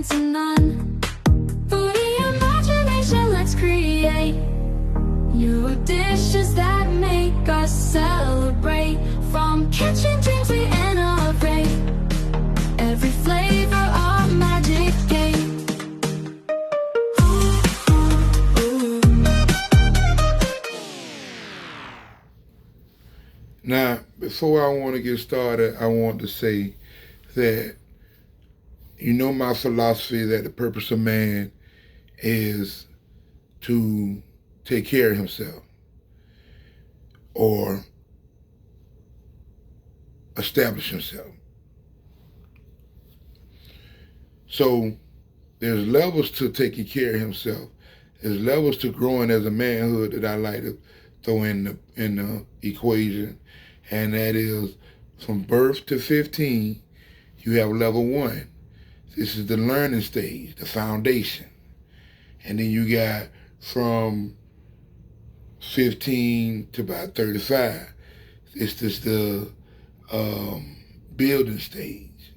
second to none. For the imagination, let's create new dishes that make us celebrate. From kitchen dreams we innovate, every flavor our magic game. Now, before I want to get started, I want to say that my philosophy that the purpose of man is to take care of himself or establish himself. So there's levels to taking care of himself. There's levels to growing as a manhood that I like to throw in the equation, and that is from birth to 15, you have level 1. This is the learning stage, the foundation. And then you got from 15 to about 35. This is the building stage,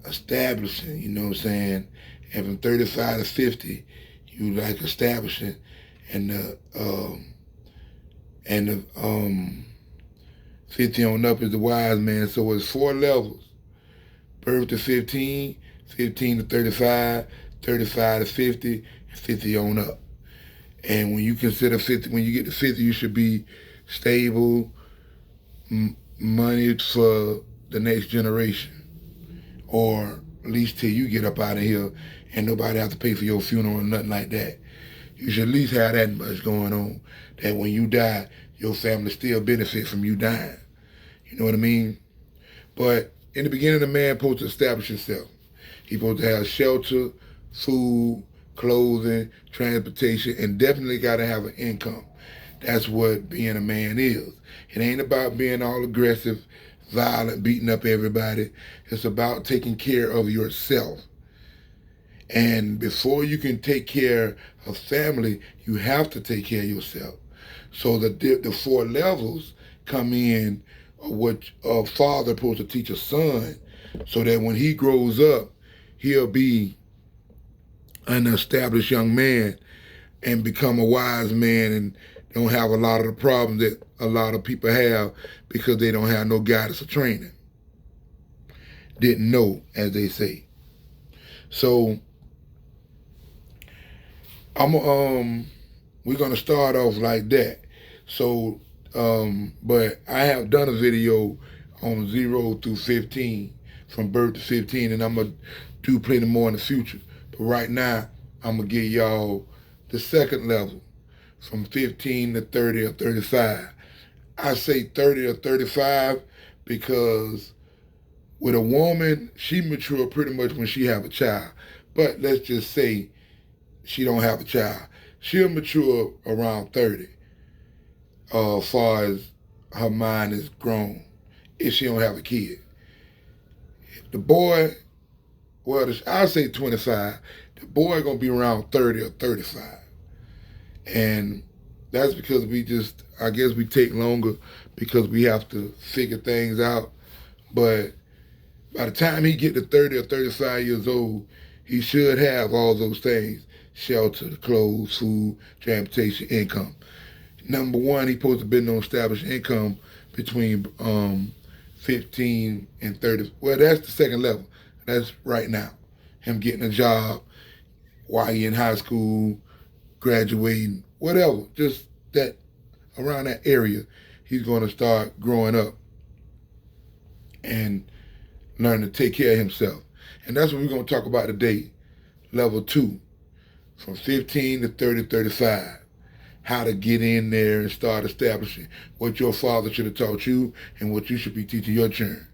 establishing, you know what I'm saying? And from 35 to 50, you like establishing, and the 50 on up is the wise man. So it's 4 levels: birth to 15, 15 to 35, 35 to 50, and 50 on up. And when you consider 50, when you get to 50, you should be stable, money for the next generation, or at least till you get up out of here and nobody have to pay for your funeral or nothing like that. You should at least have that much going on, that when you die, your family still benefit from you dying. You know what I mean? But in the beginning, the man supposed to establish himself. He's supposed to have shelter, food, clothing, transportation, and definitely got to have an income. That's what being a man is. It ain't about being all aggressive, violent, beating up everybody. It's about taking care of yourself. And before you can take care of family, you have to take care of yourself. So the 4 levels come in what a father supposed to teach a son, so that when he grows up, he'll be an established young man and become a wise man and don't have a lot of the problems that a lot of people have because they don't have no guidance or training. Didn't know, as they say. So we're gonna start off like that. So, but I have done a video on 0 through 15, from birth to 15, and I'm gonna do plenty more in the future. But right now, I'm gonna give y'all the second level, from 15 to 30 or 35. I say 30 or 35 because with a woman, she mature pretty much when she have a child. But let's just say she don't have a child. She'll mature around 30, as far as her mind is grown, if she don't have a kid. The boy, well, I'll say 25. The boy gonna be around 30 or 35. And that's because I guess we take longer because we have to figure things out. But by the time he get to 30 or 35 years old, he should have all those things: shelter, clothes, food, transportation, income. Number 1, he supposed to be no established income between 15 and 30. Well, that's the second level. That's right now. Him getting a job while he in high school, graduating, whatever. Just that, around that area, he's going to start growing up and learn to take care of himself. And that's what we're going to talk about today. Level 2, from 15 to 30, 35. How to get in there and start establishing what your father should have taught you and what you should be teaching your children.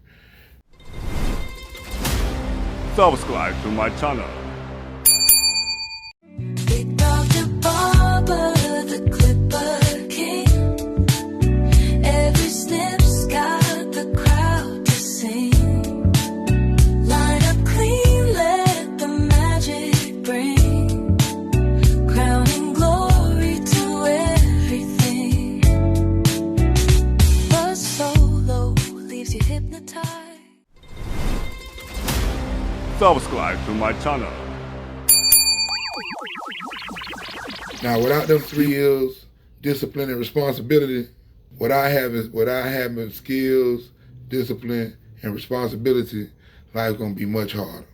Subscribe to my channel. Big Dr. Barber, the Clipper King. Every snip's got the crowd to sing. Line up clean, let the magic bring. Crowning glory to everything. Buzz solo leaves you hypnotized. Subscribe to my channel. Now, without them 3 L's, discipline and responsibility, what I have is skills, discipline, and responsibility, life's gonna be much harder.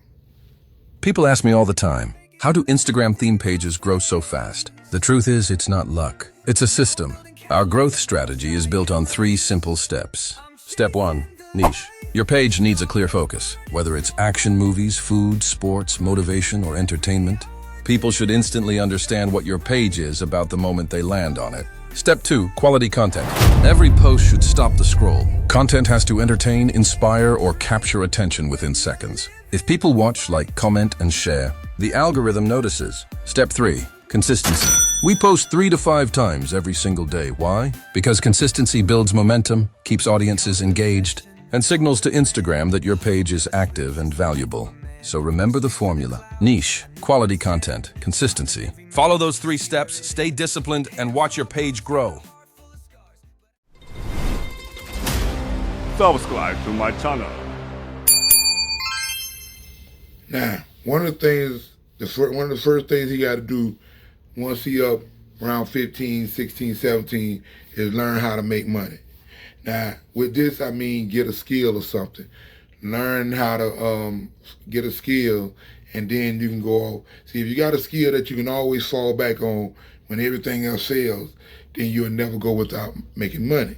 People ask me all the time, how do Instagram theme pages grow so fast? The truth is, it's not luck. It's a system. Our growth strategy is built on 3 simple steps. Step 1, niche. Your page needs a clear focus. Whether it's action movies, food, sports, motivation, or entertainment, people should instantly understand what your page is about the moment they land on it. Step 2, quality content. Every post should stop the scroll. Content has to entertain, inspire, or capture attention within seconds. If people watch, like, comment, and share, the algorithm notices. Step 3, consistency. We post 3 to 5 times every single day. Why? Because consistency builds momentum, keeps audiences engaged, and signals to Instagram that your page is active and valuable. So remember the formula. Niche, quality content, consistency. Follow those 3 steps, stay disciplined, and watch your page grow. Subscribe to my channel. Now, one of the first things he got to do once he up around 15, 16, 17 is learn how to make money. Now, with this, I mean get a skill or something. Learn how to get a skill, and then you can go off. See, if you got a skill that you can always fall back on when everything else fails, then you'll never go without making money.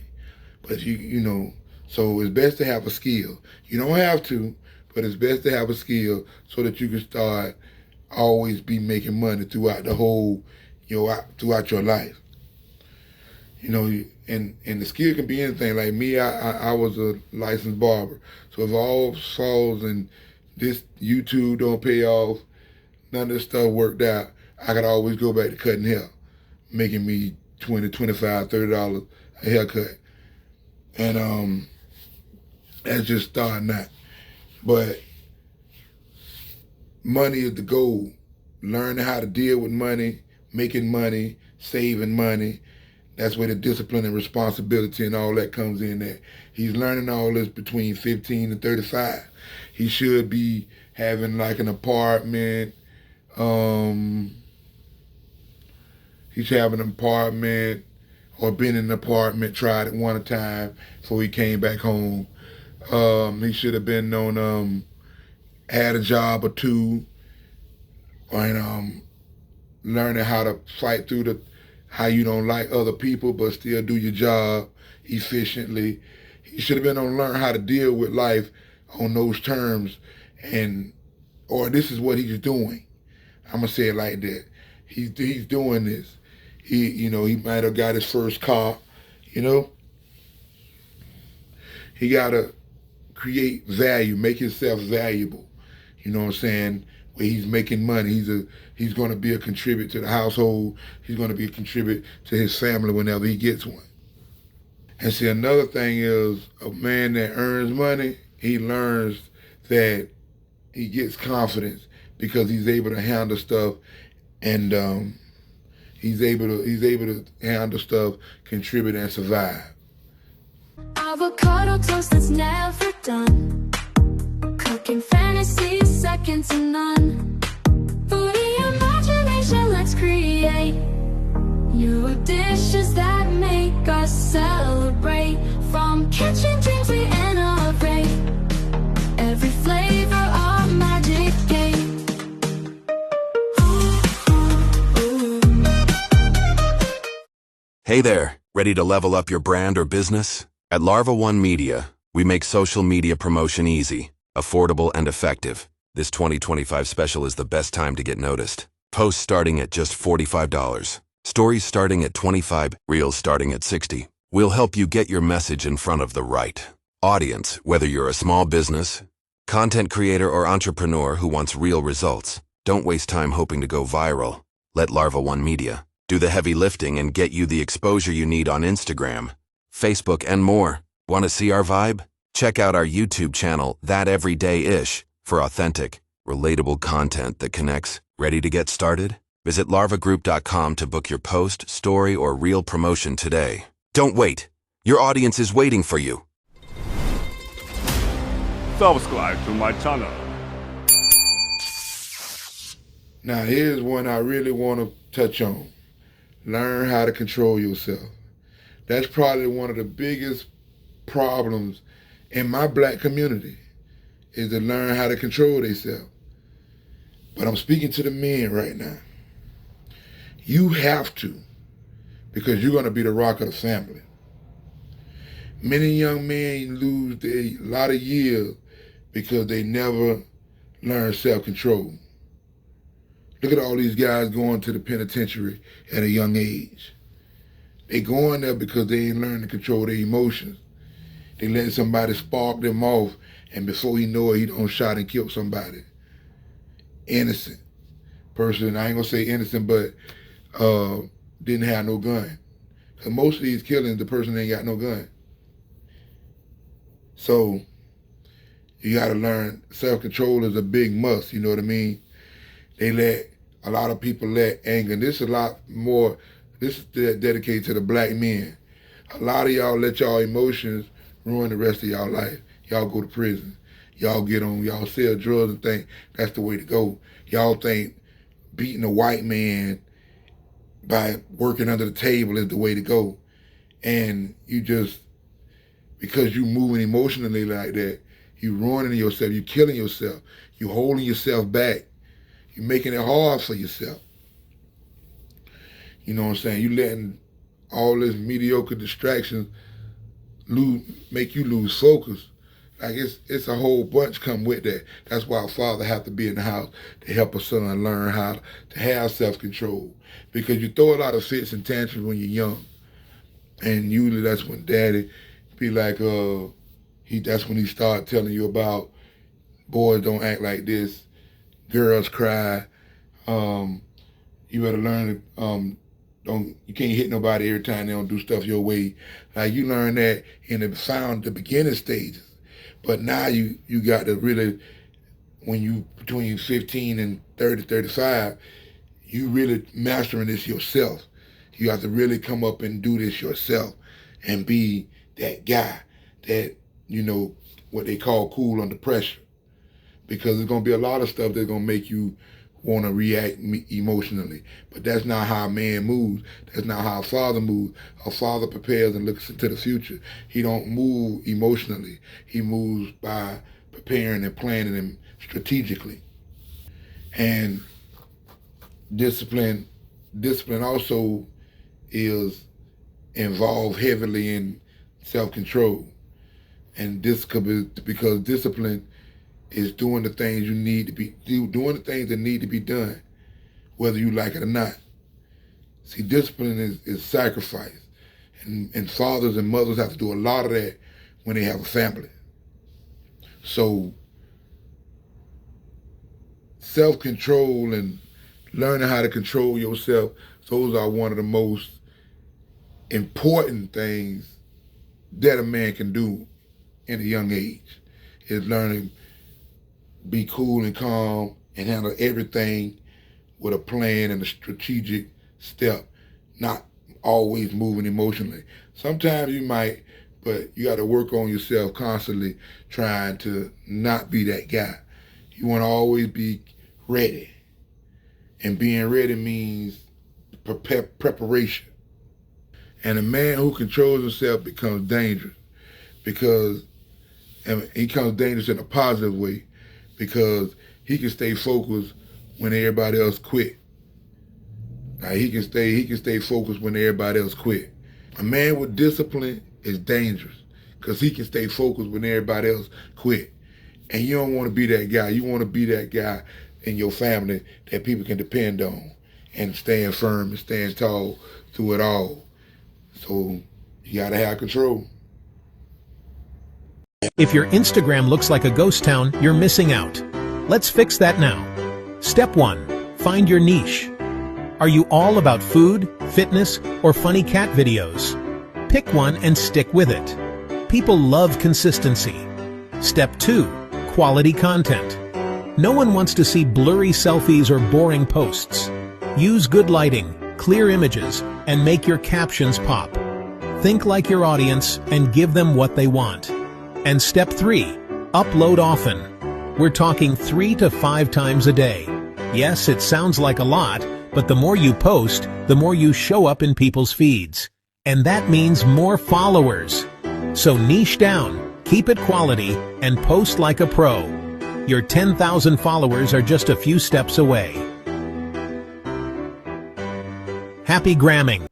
But you know, so it's best to have a skill. You don't have to, but it's best to have a skill so that you can start always be making money throughout the whole, throughout your life. You know, and the skill can be anything. Like me, I was a licensed barber. So if all falls and this YouTube don't pay off, none of this stuff worked out, I could always go back to cutting hair, making me $20, $25, $30 a haircut. And that's just starting out. But money is the goal. Learning how to deal with money, making money, saving money. That's where the discipline and responsibility and all that comes in there. He's learning all this between 15 and 35. He should be having like an apartment. He should have an apartment or been in an apartment, tried it one time before he came back home. He should have been on, had a job or 2, and learning how to fight through how you don't like other people but still do your job efficiently. He should have been on learn how to deal with life on those terms, or this is what he's doing. I'm gonna say it like that. He's doing this. He might have got his first car. He gotta create value, make himself valuable. You know what I'm saying? Where he's making money. He's going to be a contributor to the household. He's going to be a contributor to his family whenever he gets one. And see, another thing is a man that earns money, he learns that he gets confidence because he's able to handle stuff, and he's able to handle stuff, contribute, and survive. Avocado toast that's never done. Cooking fantasies second to none. For the imagination, let's create new dishes that make us celebrate. From kitchen dreams we innovate. Every flavor our magic game. Hey there, ready to level up your brand or business? At Larva One Media, we make social media promotion easy, affordable, and effective. This 2025 special is the best time to get noticed. Posts starting at just $45. Stories starting at $25, Reels starting at $60. We'll help you get your message in front of the right audience, whether you're a small business, content creator, or entrepreneur who wants real results. Don't waste time hoping to go viral. Let Larva One Media do the heavy lifting and get you the exposure you need on Instagram, Facebook, and more. Want to see our vibe? Check out our YouTube channel, That Everyday-ish, for authentic, relatable content that connects. Ready to get started? Visit larvagroup.com to book your post, story, or reel promotion today. Don't wait. Your audience is waiting for you. Subscribe to my channel. Now, here's one I really want to touch on. Learn how to control yourself. That's probably one of the biggest problems in my black community, is to learn how to control themselves. But I'm speaking to the men right now. You have to, because you're going to be the rock of the family. Many young men lose a lot of years because they never learn self-control. Look at all these guys going to the penitentiary at a young age. They going there because they ain't learned to control their emotions. They let somebody spark them off, and before he know it, he done shot and killed somebody. Innocent person, I ain't gonna say innocent, but didn't have no gun. Cause most of these killings, the person ain't got no gun. So you gotta learn self-control is a big must, you know what I mean? A lot of people let anger, and this is a lot more, this is dedicated to the black men. A lot of y'all let y'all emotions ruin the rest of y'all life. Y'all go to prison. Y'all y'all sell drugs and think that's the way to go. Y'all think beating a white man by working under the table is the way to go. And you just, because you moving emotionally like that, you ruining yourself, you killing yourself, you holding yourself back. You're making it hard for yourself. You know what I'm saying? You letting all this mediocre distractions make you lose focus. Like it's a whole bunch come with that. That's why a father have to be in the house to help a son learn how to have self-control. Because you throw a lot of fits and tantrums when you're young. And usually that's when daddy be like, that's when he start telling you about boys don't act like this. Girls cry. You better learn to you can't hit nobody every time they don't do stuff your way. Like you learn that in the beginning stages. But now you got to really, when you between 15 and 30, 35, you really mastering this yourself. You have to really come up and do this yourself and be that guy that, you know, what they call cool under pressure. Because there's going to be a lot of stuff that's going to make you want to react emotionally. But that's not how a man moves. That's not how a father moves. A father prepares and looks into the future. He don't move emotionally. He moves by preparing and planning and strategically. And discipline also is involved heavily in self-control. And this could be because discipline is doing the things doing the things that need to be done, whether you like it or not. See, discipline is sacrifice. And fathers and mothers have to do a lot of that when they have a family. So self-control and learning how to control yourself, those are one of the most important things that a man can do in a young age, is learning be cool and calm and handle everything with a plan and a strategic step, not always moving emotionally. Sometimes you might, but you got to work on yourself constantly, trying to not be that guy. You want to always be ready. And being ready means preparation. And a man who controls himself becomes dangerous, because he becomes dangerous in a positive way, because he can stay focused when everybody else quit. Now he can stay focused when everybody else quit. A man with discipline is dangerous because he can stay focused when everybody else quit. And you don't want to be that guy. You want to be that guy in your family that people can depend on and stand firm and stand tall through it all. So you gotta have control. If your Instagram looks like a ghost town, you're missing out. Let's fix that now. Step 1. Find your niche. Are you all about food, fitness, or funny cat videos? Pick one and stick with it. People love consistency. Step 2. Quality content. No one wants to see blurry selfies or boring posts. Use good lighting, clear images, and make your captions pop. Think like your audience and give them what they want. And step 3, upload often. We're talking 3 to 5 times a day. Yes, it sounds like a lot, but the more you post, the more you show up in people's feeds. And that means more followers. So niche down, keep it quality, and post like a pro. Your 10,000 followers are just a few steps away. Happy gramming!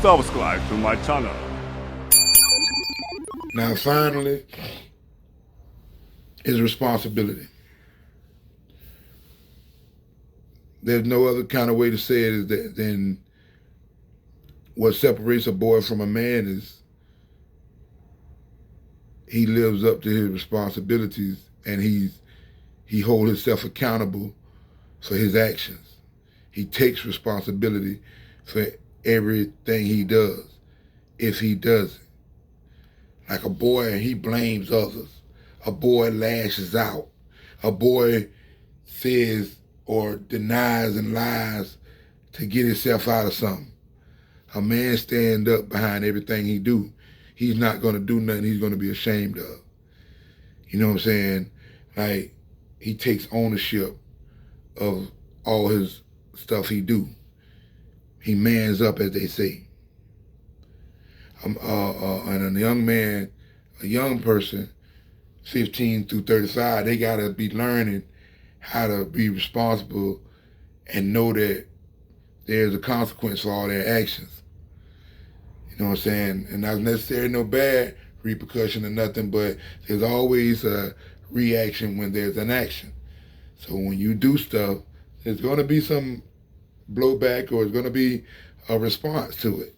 Subscribe to my channel. Now, finally, is responsibility. There's no other kind of way to say it than what separates a boy from a man is he lives up to his responsibilities and he holds himself accountable for his actions. He takes responsibility for everything he does. If he doesn't, like a boy, he blames others. A boy lashes out. A boy says or denies and lies to get himself out of something. A man stand up behind everything he do. He's not going to do nothing he's going to be ashamed of. You know what I'm saying? Like, he takes ownership of all his stuff he do. He mans up, as they say. And a young man, a young person, 15 through 35, they got to be learning how to be responsible and know that there's a consequence for all their actions. You know what I'm saying? And not necessarily no bad repercussion or nothing, but there's always a reaction when there's an action. So when you do stuff, there's going to be some blowback or it's going to be a response to it.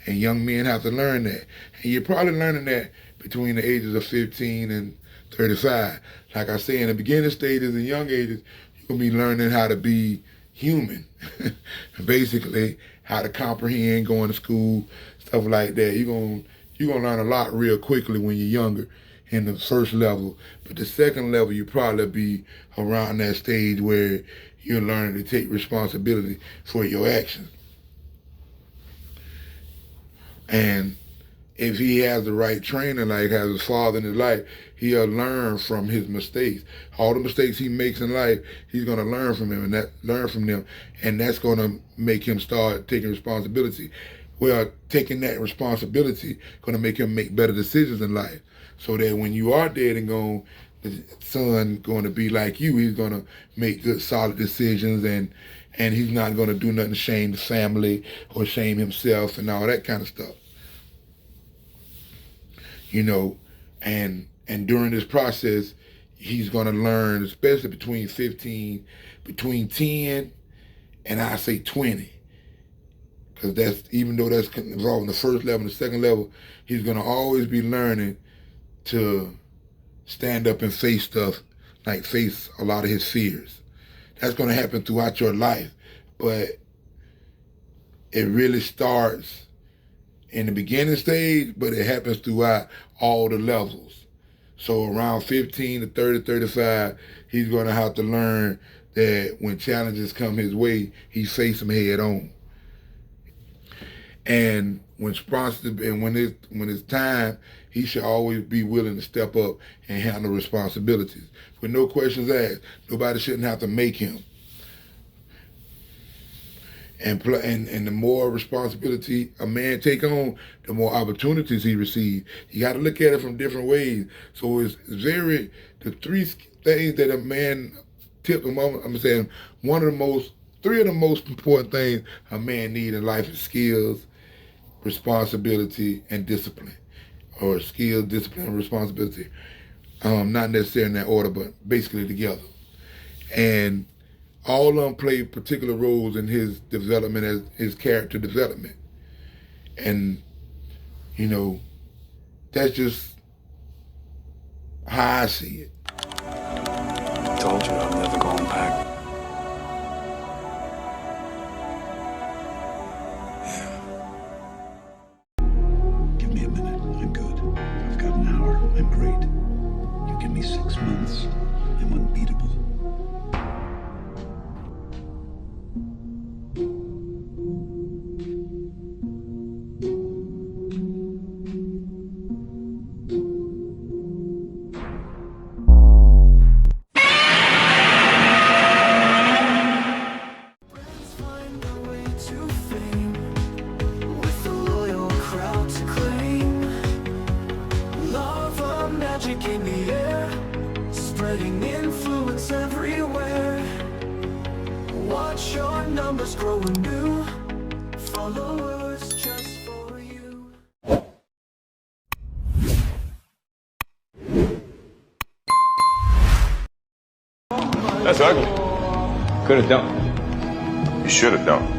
And young men have to learn that. And you're probably learning that between the ages of 15 and 35. Like I say, in the beginning stages and young ages, you're going to be learning how to be human. Basically, how to comprehend, going to school, stuff like that. You're going to learn a lot real quickly when you're younger in the first level. But the second level, you probably be around that stage where you're learning to take responsibility for your actions. And if he has the right training, like has his father in his life, he'll learn from his mistakes. All the mistakes he makes in life, he's gonna learn from them, and that's gonna make him start taking responsibility. Well, taking that responsibility gonna make him make better decisions in life. So that when you are dead and gone, the son gonna be like you. He's gonna make good, solid decisions, and he's not gonna do nothing to shame the family or shame himself and all that kind of stuff. You know, and during this process, he's gonna learn, especially between 10 and I say 20. Because that's, even though that's involved in the first level and the second level, he's gonna always be learning to stand up and face stuff, like face a lot of his fears. That's gonna happen throughout your life, but it really starts in the beginning stage, but it happens throughout all the levels. So around 15 to 30, 35, he's gonna have to learn that when challenges come his way, he face them head on. And when it's time, he should always be willing to step up and handle responsibilities. With no questions asked, nobody shouldn't have to make him. And the more responsibility a man take on, the more opportunities he receives. You got to look at it from different ways. So the three things that a man I'm saying, three of the most important things a man needs in life is skills, responsibility, and discipline. Or skill, discipline, and responsibility. Not necessarily in that order, but basically together. And all of them play particular roles in his development, as his character development. And, you know, that's just how I see it. I told you I'm never going back. Give me a minute. I'm good. I've got an hour. I'm great. You give me 6 months. I'm unbeatable. watch your numbers grow anew. Followers just for you. That's ugly. Could have done. You should have done.